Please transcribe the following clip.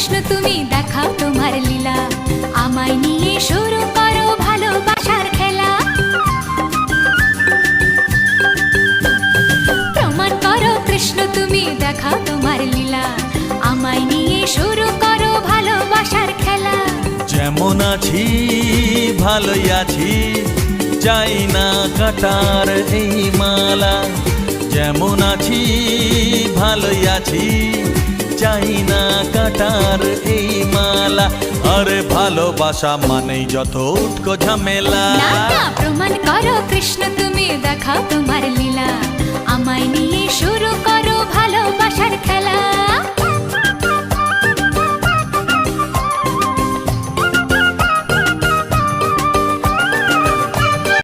কৃষ্ণ তুমি দেখাও তোমার লীলা, আমায় নিয়ে শুরু করো ভালোবাসার খেলা। প্রমাণ করো কৃষ্ণ তুমি দেখাও তোমার লীলা, আমায় নিয়ে শুরু করো ভালোবাসার খেলা। যেমন আছি ভালোই আছি, চাই না কাটার এই মালা। যেমন আছি ভালোই আছি, চাই না কাটার এই মালা। আরে ভালোবাসা মানেই যত উটকো ঝামেলা। না না, প্রমাণ করো কৃষ্ণ তুমি দেখাও তোমার লীলা, আমায় নিয়ে শুরু করো